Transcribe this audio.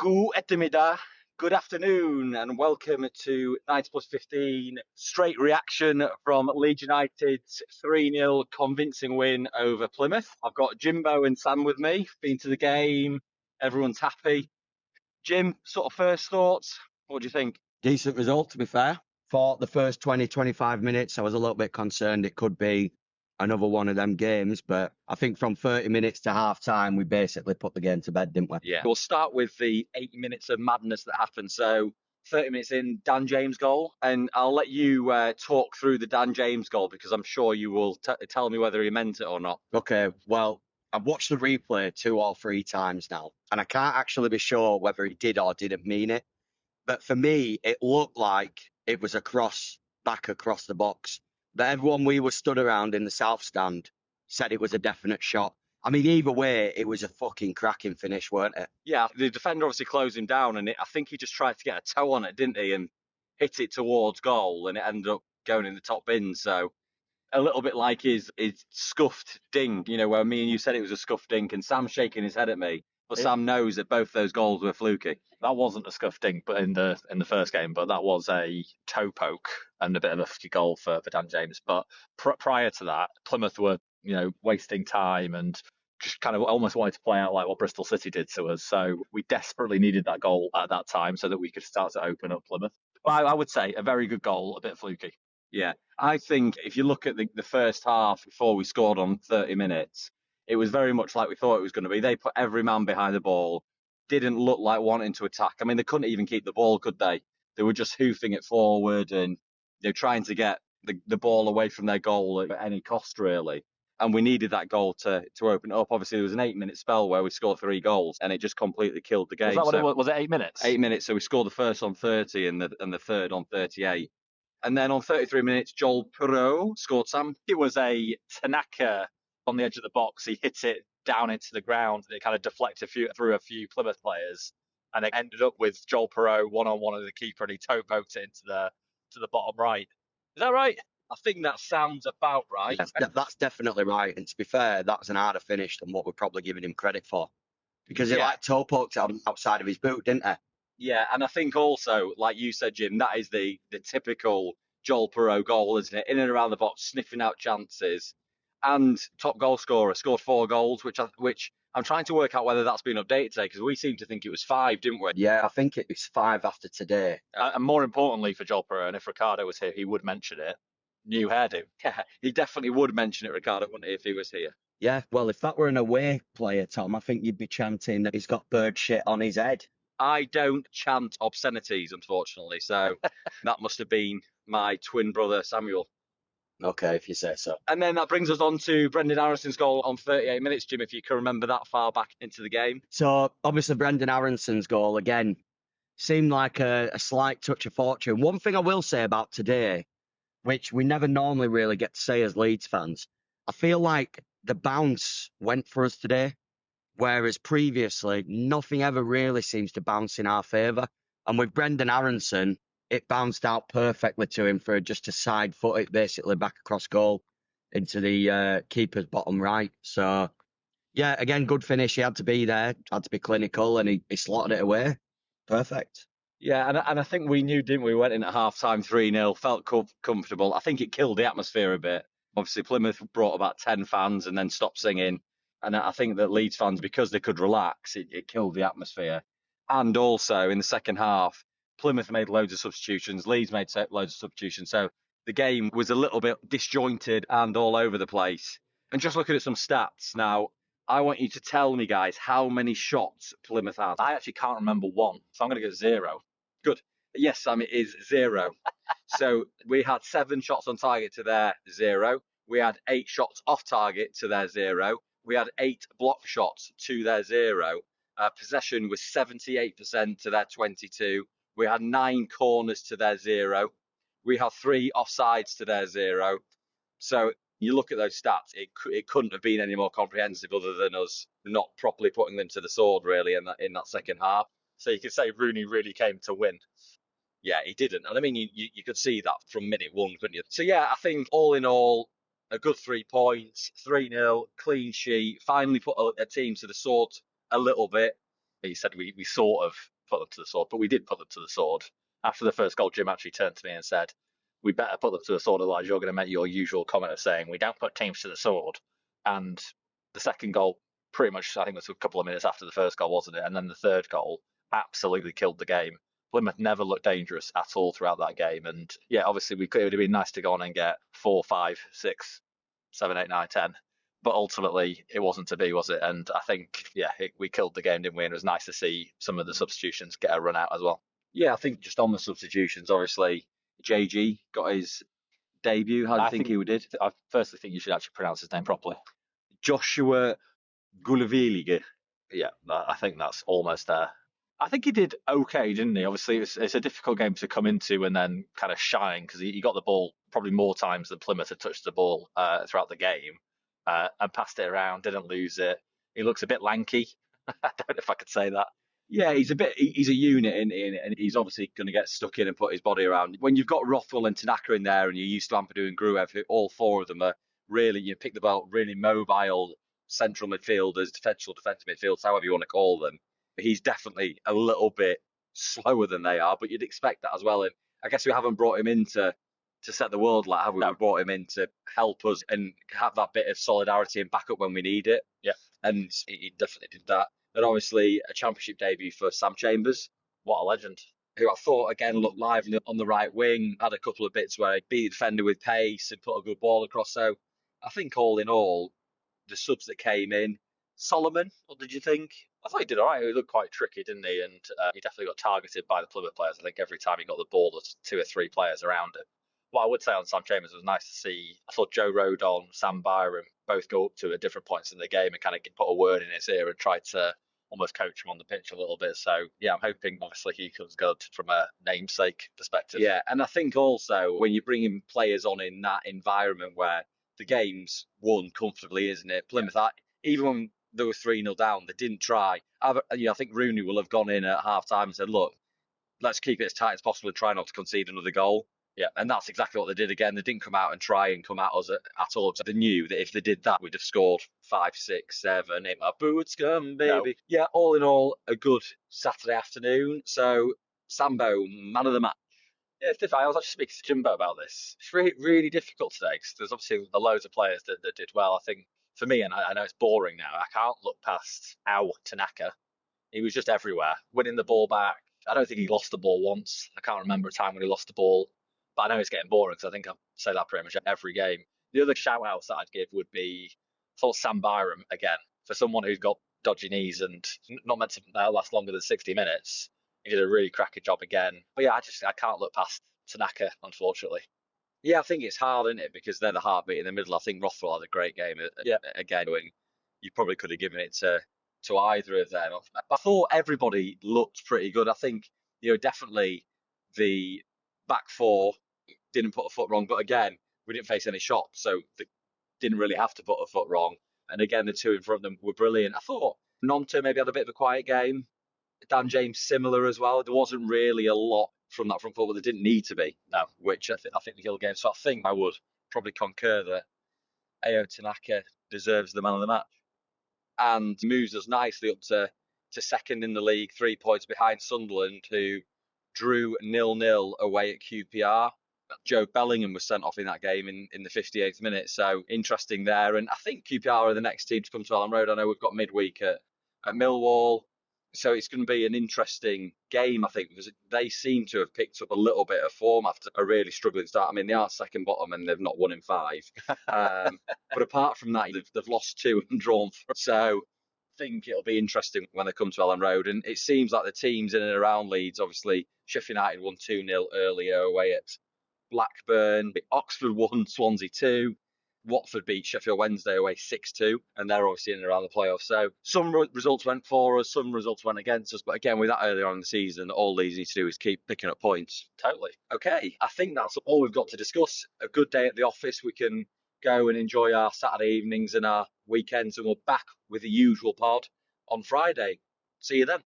Good ettimida, good afternoon, and welcome to 90 plus 15 straight reaction from Leeds United's 3-0 convincing win over Plymouth. I've got Jimbo and Sam with me, been to the game, everyone's happy. Jim, sort of first thoughts, what do you think? Decent result, to be fair. For the first 20, 25 minutes, I was a little bit concerned it could be another one of them games, but I think from 30 minutes to half time, we basically put the game to bed, didn't we? Yeah. We'll start with the 80 minutes of madness that happened. So 30 minutes in, Dan James goal, and I'll let you talk through the Dan James goal because I'm sure you will tell me whether he meant it or not. Okay, well, I've watched the replay 2 or 3 times now, and I can't actually be sure whether he did or didn't mean it. But for me, it looked like it was back across the box. But everyone we were stood around in the south stand said it was a definite shot. I mean, either way, it was a fucking cracking finish, weren't it? Yeah, the defender obviously closed him down, and I think he just tried to get a toe on it, didn't he? And hit it towards goal, and it ended up going in the top bin. So a little bit like his scuffed dink, where me and you said it was a scuffed dink, and Sam's shaking his head at me. But Sam knows that both those goals were fluky. That wasn't a scuffed dink, but in the first game, but that was a toe poke and a bit of a fluky goal for Dan James. But prior to that, Plymouth were wasting time and just kind of almost wanted to play out like what Bristol City did to us. So we desperately needed that goal at that time so that we could start to open up Plymouth. But I would say a very good goal, a bit fluky. Yeah, I think if you look at the first half before we scored on 30 minutes, it was very much like we thought it was going to be. They put every man behind the ball, didn't look like wanting to attack. I mean, they couldn't even keep the ball, could they? They were just hoofing it forward and they're trying to get the ball away from their goal at any cost, really. And we needed that goal to open it up. Obviously, there was an 8-minute spell where we scored 3 goals and it just completely killed the game. Was that what it was? Was it 8 minutes? 8 minutes. So we scored the first on 30 and the third on 38. And then on 33 minutes, Joel Piroe scored, Sam. It was a Tanaka on the edge of the box. He hit it down into the ground and it kind of deflected through a few Plymouth players. And it ended up with Joel Piroe one-on-one with the keeper and he toe poked it into the bottom right. Is that right? I think that sounds about right. Yes, that's definitely right. And to be fair, that was an harder finish than what we're probably giving him credit for. Because he toe poked it outside of his boot, didn't he? Yeah, and I think also, like you said, Jim, that is the typical Joel Piroe goal, isn't it? In and around the box, sniffing out chances. And top goal scorer, scored 4 goals, which I'm trying to work out whether that's been updated today, because we seem to think it was 5, didn't we? Yeah, I think it was 5 after today. And more importantly for Joel Piroe, and if Ricardo was here, he would mention it, new hairdo. Yeah, he definitely would mention it, Ricardo, wouldn't he, if he was here? Yeah, well, if that were an away player, Tom, I think you'd be chanting that he's got bird shit on his head. I don't chant obscenities, unfortunately, so that must have been my twin brother, Samuel. Okay, if you say so. And then that brings us on to Brendan Aaronson's goal on 38 minutes, Jim, if you can remember that far back into the game. So, obviously, Brendan Aaronson's goal, again, seemed like a slight touch of fortune. One thing I will say about today, which we never normally really get to say as Leeds fans, I feel like the bounce went for us today. Whereas previously, nothing ever really seems to bounce in our favour. And with Brendan Aaronson, it bounced out perfectly to him for just to side foot it basically back across goal into the keeper's bottom right. So, yeah, again, good finish. He had to be there, had to be clinical, and he slotted it away. Perfect. Yeah, and I think we knew, didn't we? We went in at half-time 3-0, felt comfortable. I think it killed the atmosphere a bit. Obviously, Plymouth brought about 10 fans and then stopped singing. And I think that Leeds fans, because they could relax, it killed the atmosphere. And also, in the second half, Plymouth made loads of substitutions. Leeds made loads of substitutions. So the game was a little bit disjointed and all over the place. And just looking at some stats now, I want you to tell me, guys, how many shots Plymouth had. I actually can't remember one, so I'm going to go 0. Good. Yes, Sam, it is 0. So we had 7 shots on target to their 0. We had 8 shots off target to their 0. We had 8 block shots to their 0. Possession was 78% to their 22. We had 9 corners to their 0. We had 3 offsides to their 0. So you look at those stats, it couldn't have been any more comprehensive other than us not properly putting them to the sword, really, in that second half. So you could say Rooney really came to win. Yeah, he didn't. And I mean, you could see that from minute 1, couldn't you? So yeah, I think all in all, a good 3 points, 3-0, clean sheet, finally put a team to the sword a little bit. You said we sort of put them to the sword, but we did put them to the sword. After the first goal, Jim actually turned to me and said, "We better put them to the sword, otherwise you're going to make your usual comment of saying we don't put teams to the sword." And the second goal, pretty much, I think it was a couple of minutes after the first goal, wasn't it? And then the third goal absolutely killed the game. Plymouth never looked dangerous at all throughout that game. And yeah, obviously it would have been nice to go on and get 4, 5, 6, 7, 8, 9, 10. But ultimately, it wasn't to be, was it? And I think, we killed the game, didn't we? And it was nice to see some of the substitutions get a run out as well. Yeah, I think just on the substitutions, obviously, JG got his debut. How do you think he did? I firstly think you should actually pronounce his name properly. Joshua Gulavilige. Yeah, I think that's almost there. I think he did okay, didn't he? Obviously, it's a difficult game to come into and then kind of shine, because he got the ball probably more times than Plymouth had touched the ball throughout the game, and passed it around, didn't lose it. He looks a bit lanky. I don't know if I could say that. Yeah, he's a unit, and he's obviously going to get stuck in and put his body around. When you've got Rothwell and Tanaka in there, and you're used to Ampadu and Gruev, who all four of them are really, you pick the ball, really mobile central midfielders, defensive midfielders, however you want to call them. He's definitely a little bit slower than they are, but you'd expect that as well. And I guess we haven't brought him in to set the world light, have we? No. We brought him in to help us and have that bit of solidarity and backup when we need it. Yeah, and he definitely did that. And obviously a championship debut for Sam Chambers. What a legend. Who I thought, again, looked lively on the right wing, had a couple of bits where he beat the defender with pace and put a good ball across. So I think all in all, the subs that came in, Solomon, what did you think? I thought he did all right. He looked quite tricky, didn't he? And he definitely got targeted by the Plymouth players. I think every time he got the ball, there's 2 or 3 players around him. What I would say on Sam Chambers, was nice to see. I thought Joe Rodon, Sam Byram both go up to at different points in the game and kind of put a word in his ear and try to almost coach him on the pitch a little bit. So yeah, I'm hoping obviously he comes good from a namesake perspective. Yeah, and I think also when you're bringing players on in that environment where the game's won comfortably, isn't it? Plymouth, even when they were 3-0 down, they didn't try. I think Rooney will have gone in at half time and said, look, let's keep it as tight as possible and try not to concede another goal. Yeah, and that's exactly what they did again. They didn't come out and try and come at us at all. They knew that if they did that, we'd have scored 5, 6, 7, 8. My boots come, baby. No. Yeah, all in all, a good Saturday afternoon. So, Sambo, man of the match. Yeah, it's difficult. I was actually speaking to Jimbo about this. It's really, really difficult today because there's obviously loads of players that did well. I think for me, and I know it's boring now, I can't look past Ao Tanaka. He was just everywhere, winning the ball back. I don't think he lost the ball once. I can't remember a time when he lost the ball. But I know it's getting boring because I think I say that pretty much every game. The other shout outs that I'd give would be, I thought Sam Byram again, for someone who's got dodgy knees and not meant to last longer than 60 minutes. He did a really cracking job again. But yeah, I can't look past Tanaka, unfortunately. Yeah, I think it's hard, isn't it? Because they're the heartbeat in the middle. I think Rothwell had a great game again. And you probably could have given it to either of them. I thought everybody looked pretty good. I think, definitely the back four didn't put a foot wrong, but again, we didn't face any shots, so they didn't really have to put a foot wrong. And again, the two in front of them were brilliant. I thought Nonto maybe had a bit of a quiet game. Dan James similar as well. There wasn't really a lot from that front four, but there didn't need to be. No, which I think we killed the game. So I think I would probably concur that Ao Tanaka deserves the man of the match and moves us nicely up to second in the league, 3 points behind Sunderland, who drew 0-0 away at QPR. Joe Bellingham was sent off in that game in the 58th minute. So interesting there. And I think QPR are the next team to come to Ellen Road. I know we've got midweek at Millwall. So it's going to be an interesting game, I think, because they seem to have picked up a little bit of form after a really struggling start. I mean, they are second bottom and they've not won in 5. But apart from that, they've lost 2 and drawn 4. So I think it'll be interesting when they come to Ellen Road. And it seems like the teams in and around Leeds, obviously, Sheffield United won 2-0 earlier away at Blackburn. Oxford won Swansea 2. Watford beat Sheffield Wednesday away 6-2, and they're obviously in and around the playoffs. So some results went for us, some results went against us. But again, with that earlier on in the season, all Leeds need to do is keep picking up points. Totally. Okay, I think that's all we've got to discuss. A good day at the office. We can go and enjoy our Saturday evenings and our weekends, and we're back with the usual pod on Friday. See you then.